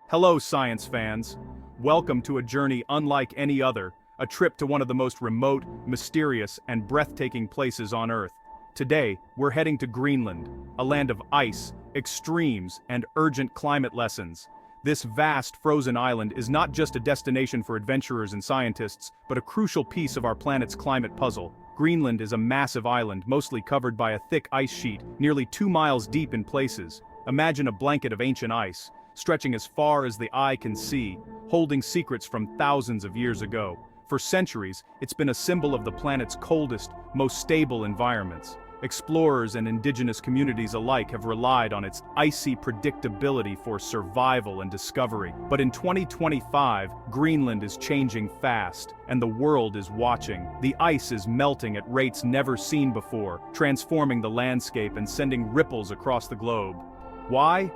Hello, science fans. Welcome to a journey unlike any other, a trip to one of the most remote, mysterious, and breathtaking places on Earth. Today, we're heading to Greenland, a land of ice, extremes, and urgent climate lessons. This vast frozen island is not just a destination for adventurers and scientists, but a crucial piece of our planet's climate puzzle. Greenland is a massive island mostly covered by a thick ice sheet, nearly 2 miles deep in places. Imagine a blanket of ancient ice, stretching as far as the eye can see, holding secrets from thousands of years ago. For centuries, it's been a symbol of the planet's coldest, most stable environments. Explorers and indigenous communities alike have relied on its icy predictability for survival and discovery. But in 2025, Greenland is changing fast, and the world is watching. The ice is melting at rates never seen before, transforming the landscape and sending ripples across the globe. Why?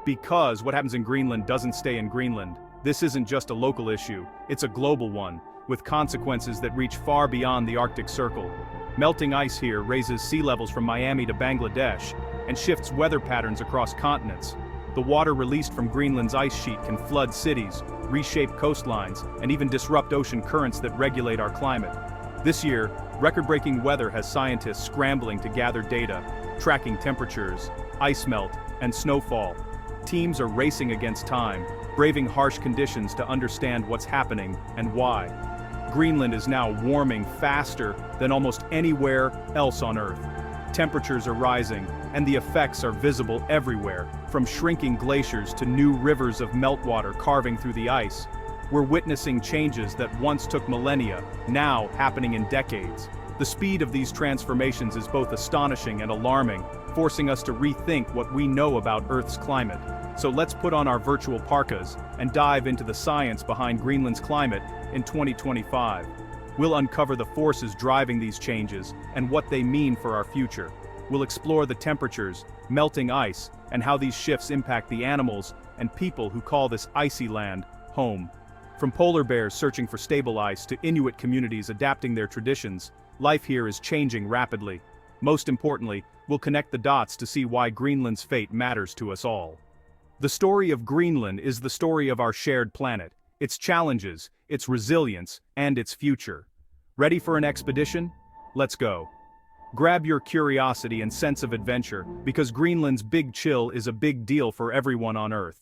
Because what happens in Greenland doesn't stay in Greenland. This isn't just a local issue, it's a global one, with consequences that reach far beyond the Arctic Circle. Melting ice here raises sea levels from Miami to Bangladesh and shifts weather patterns across continents. The water released from Greenland's ice sheet can flood cities, reshape coastlines, and even disrupt ocean currents that regulate our climate. This year, record-breaking weather has scientists scrambling to gather data, tracking temperatures, ice melt, and snowfall. Teams are racing against time, braving harsh conditions to understand what's happening and why. Greenland is now warming faster than almost anywhere else on Earth. Temperatures are rising, and the effects are visible everywhere, from shrinking glaciers to new rivers of meltwater carving through the ice. We're witnessing changes that once took millennia, now happening in decades. The speed of these transformations is both astonishing and alarming, forcing us to rethink what we know about Earth's climate. So let's put on our virtual parkas and dive into the science behind Greenland's climate in 2025. We'll uncover the forces driving these changes and what they mean for our future. We'll explore the temperatures, melting ice, and how these shifts impact the animals and people who call this icy land home. From polar bears searching for stable ice to Inuit communities adapting their traditions, life here is changing rapidly. Most importantly, we'll connect the dots to see why Greenland's fate matters to us all. The story of Greenland is the story of our shared planet, its challenges, its resilience, and its future. Ready for an expedition? Let's go. Grab your curiosity and sense of adventure, because Greenland's big chill is a big deal for everyone on Earth.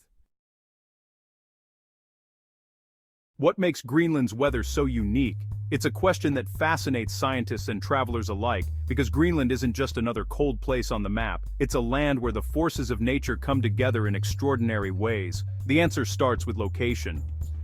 What makes Greenland's weather so unique? It's a question that fascinates scientists and travelers alike, because Greenland isn't just another cold place on the map, it's a land where the forces of nature come together in extraordinary ways. The answer starts with location.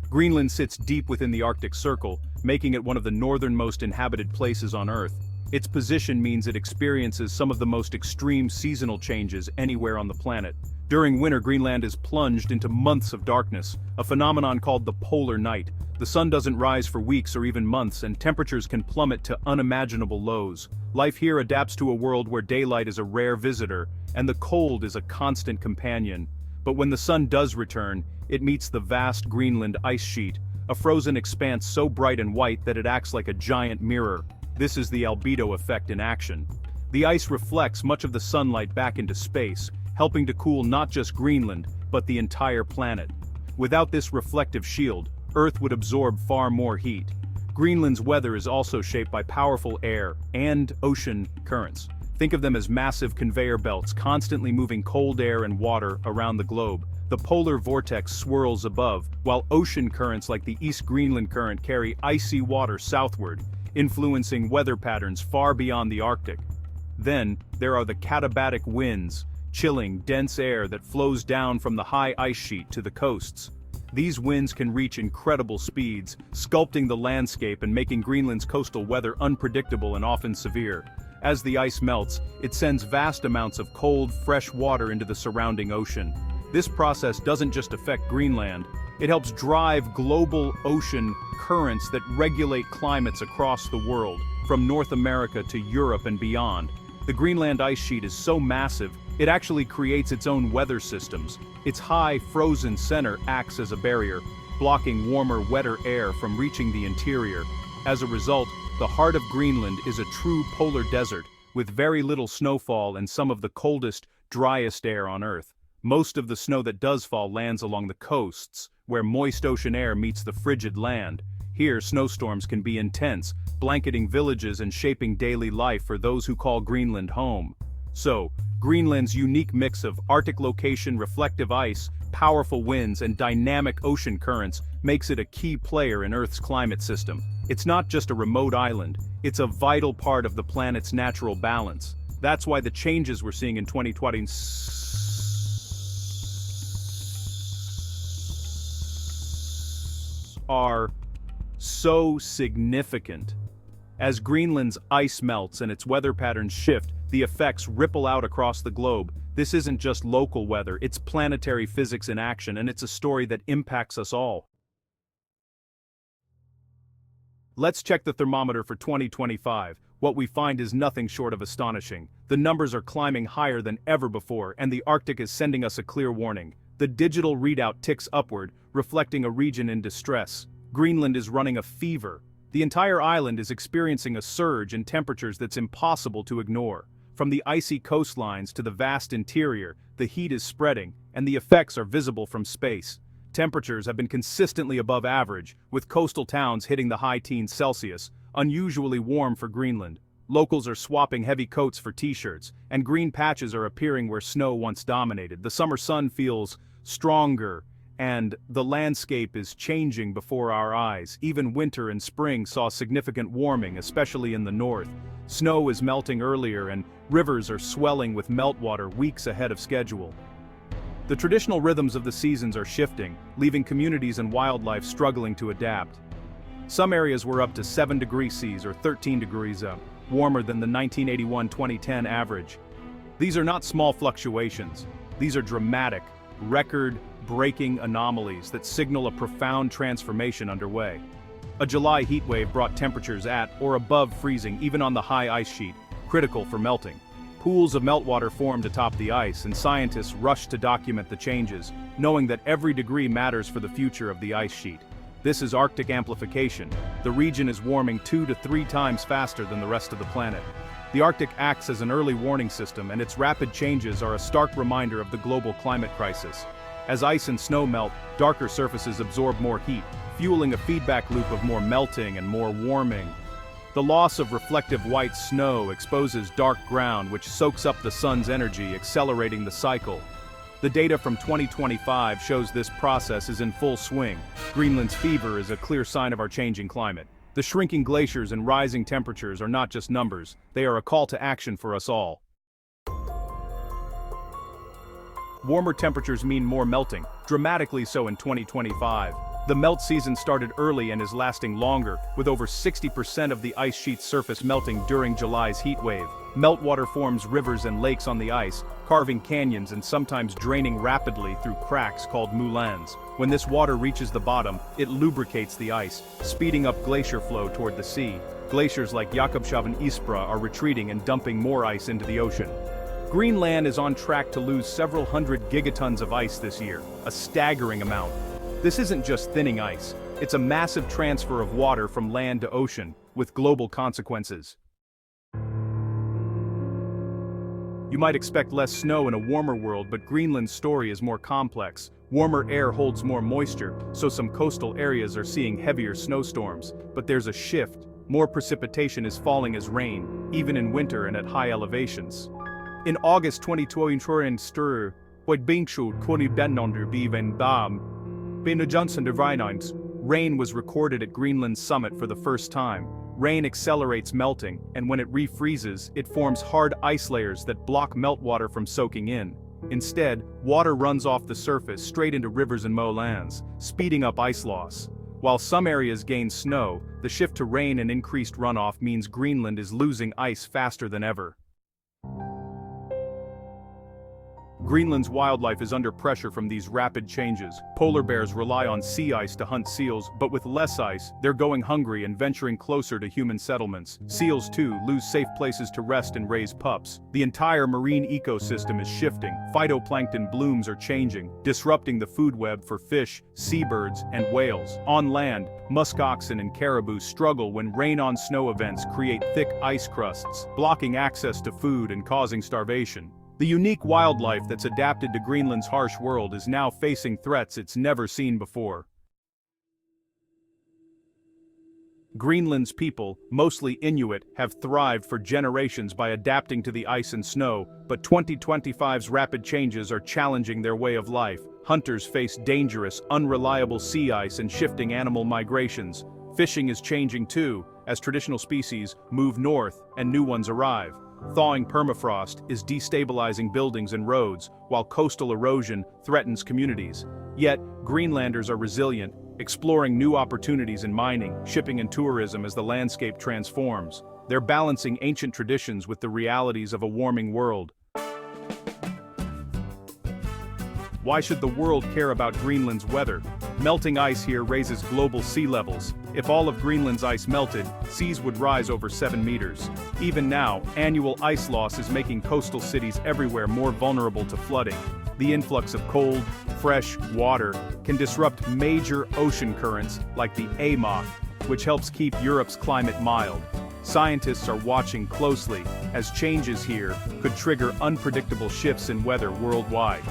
Greenland sits deep within the Arctic Circle, making it one of the northernmost inhabited places on Earth. Its position means it experiences some of the most extreme seasonal changes anywhere on the planet. During winter, Greenland is plunged into months of darkness, a phenomenon called the polar night. The sun doesn't rise for weeks or even months, and temperatures can plummet to unimaginable lows. Life here adapts to a world where daylight is a rare visitor, and the cold is a constant companion. But when the sun does return, it meets the vast Greenland ice sheet, a frozen expanse so bright and white that it acts like a giant mirror. This is the albedo effect in action. The ice reflects much of the sunlight back into space, helping to cool not just Greenland, but the entire planet. Without this reflective shield, Earth would absorb far more heat. Greenland's weather is also shaped by powerful air and ocean currents. Think of them as massive conveyor belts constantly moving cold air and water around the globe. The polar vortex swirls above, while ocean currents like the East Greenland Current carry icy water southward, influencing weather patterns far beyond the Arctic. Then, there are the katabatic winds, chilling, dense air that flows down from the high ice sheet to the coasts. These winds can reach incredible speeds, sculpting the landscape and making Greenland's coastal weather unpredictable and often severe. As the ice melts, it sends vast amounts of cold, fresh water into the surrounding ocean. This process doesn't just affect Greenland, it helps drive global ocean currents that regulate climates across the world, from North America to Europe and beyond. The Greenland ice sheet is so massive, it actually creates its own weather systems. Its high, frozen center acts as a barrier, blocking warmer, wetter air from reaching the interior. As a result, the heart of Greenland is a true polar desert, with very little snowfall and some of the coldest, driest air on Earth. Most of the snow that does fall lands along the coasts, where moist ocean air meets the frigid land. Here, snowstorms can be intense, blanketing villages and shaping daily life for those who call Greenland home. So, Greenland's unique mix of Arctic location, reflective ice, powerful winds, and dynamic ocean currents makes it a key player in Earth's climate system. It's not just a remote island, it's a vital part of the planet's natural balance. That's why the changes we're seeing in 2020 are so significant. As Greenland's ice melts and its weather patterns shift, the effects ripple out across the globe. This isn't just local weather, it's planetary physics in action, and it's a story that impacts us all. Let's check the thermometer for 2025. What we find is nothing short of astonishing. The numbers are climbing higher than ever before, and the Arctic is sending us a clear warning. The digital readout ticks upward, reflecting a region in distress. Greenland is running a fever. The entire island is experiencing a surge in temperatures that's impossible to ignore. From the icy coastlines to the vast interior, the heat is spreading, and the effects are visible from space. Temperatures have been consistently above average, with coastal towns hitting the high teens Celsius, unusually warm for Greenland. Locals are swapping heavy coats for t-shirts, and green patches are appearing where snow once dominated. The summer sun feels stronger, and the landscape is changing before our eyes. Even winter and spring saw significant warming, especially in the north. Snow is melting earlier, and rivers are swelling with meltwater weeks ahead of schedule. The traditional rhythms of the seasons are shifting, leaving communities and wildlife struggling to adapt. Some areas were up to 7 degrees Celsius or 13 degrees warmer than the 1981-2010 average. These are not small fluctuations. These are dramatic, record-breaking anomalies that signal a profound transformation underway. A July heatwave brought temperatures at or above freezing even on the high ice sheet, critical for melting. Pools of meltwater formed atop the ice, and scientists rushed to document the changes, knowing that every degree matters for the future of the ice sheet. This is Arctic amplification. The region is warming 2 to 3 times faster than the rest of the planet. The Arctic acts as an early warning system, and its rapid changes are a stark reminder of the global climate crisis. As ice and snow melt, darker surfaces absorb more heat, fueling a feedback loop of more melting and more warming. The loss of reflective white snow exposes dark ground, which soaks up the sun's energy, accelerating the cycle. The data from 2025 shows this process is in full swing. Greenland's fever is a clear sign of our changing climate. The shrinking glaciers and rising temperatures are not just numbers, they are a call to action for us all. Warmer temperatures mean more melting, dramatically so in 2025. The melt season started early and is lasting longer, with over 60% of the ice sheet's surface melting during July's heat wave. Meltwater forms rivers and lakes on the ice, carving canyons and sometimes draining rapidly through cracks called moulins. When this water reaches the bottom, it lubricates the ice, speeding up glacier flow toward the sea. Glaciers like Jakobshavn Ispra are retreating and dumping more ice into the ocean. Greenland is on track to lose several hundred gigatons of ice this year, a staggering amount. This isn't just thinning ice, it's a massive transfer of water from land to ocean, with global consequences. You might expect less snow in a warmer world, but Greenland's story is more complex. Warmer air holds more moisture, so some coastal areas are seeing heavier snowstorms. But there's a shift. More precipitation is falling as rain, even in winter and at high elevations. In August 2022, Stur, rain was recorded at Greenland's summit for the first time. Rain accelerates melting, and when it refreezes, it forms hard ice layers that block meltwater from soaking in. Instead, water runs off the surface straight into rivers and moulins, speeding up ice loss. While some areas gain snow, the shift to rain and increased runoff means Greenland is losing ice faster than ever. Greenland's wildlife is under pressure from these rapid changes. Polar bears rely on sea ice to hunt seals, but with less ice, they're going hungry and venturing closer to human settlements. Seals, too, lose safe places to rest and raise pups. The entire marine ecosystem is shifting. Phytoplankton blooms are changing, disrupting the food web for fish, seabirds, and whales. On land, muskoxen and caribou struggle when rain-on-snow events create thick ice crusts, blocking access to food and causing starvation. The unique wildlife that's adapted to Greenland's harsh world is now facing threats it's never seen before. Greenland's people, mostly Inuit, have thrived for generations by adapting to the ice and snow, but 2025's rapid changes are challenging their way of life. Hunters face dangerous, unreliable sea ice and shifting animal migrations. Fishing is changing too, as traditional species move north and new ones arrive. Thawing permafrost is destabilizing buildings and roads, while coastal erosion threatens communities. Yet, Greenlanders are resilient, exploring new opportunities in mining, shipping and tourism as the landscape transforms. They're balancing ancient traditions with the realities of a warming world. Why should the world care about Greenland's weather? Melting ice here raises global sea levels. If all of Greenland's ice melted, seas would rise over 7 meters. Even now, annual ice loss is making coastal cities everywhere more vulnerable to flooding. The influx of cold, fresh water can disrupt major ocean currents like the AMOC, which helps keep Europe's climate mild. Scientists are watching closely, as changes here could trigger unpredictable shifts in weather worldwide.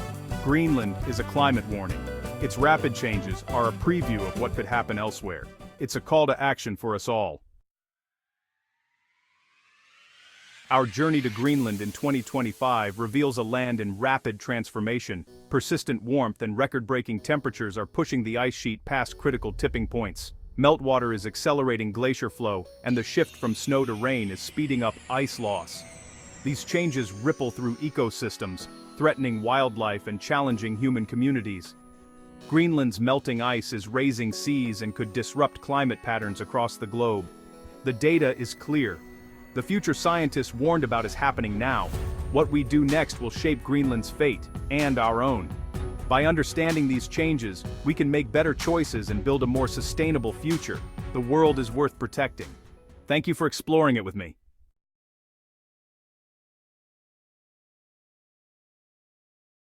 Greenland is a climate warning. Its rapid changes are a preview of what could happen elsewhere. It's a call to action for us all. Our journey to Greenland in 2025 reveals a land in rapid transformation. Persistent warmth and record-breaking temperatures are pushing the ice sheet past critical tipping points. Meltwater is accelerating glacier flow, and the shift from snow to rain is speeding up ice loss. These changes ripple through ecosystems, threatening wildlife and challenging human communities. Greenland's melting ice is raising seas and could disrupt climate patterns across the globe. The data is clear. The future scientists warned about is happening now. What we do next will shape Greenland's fate, and our own. By understanding these changes, we can make better choices and build a more sustainable future. The world is worth protecting. Thank you for exploring it with me.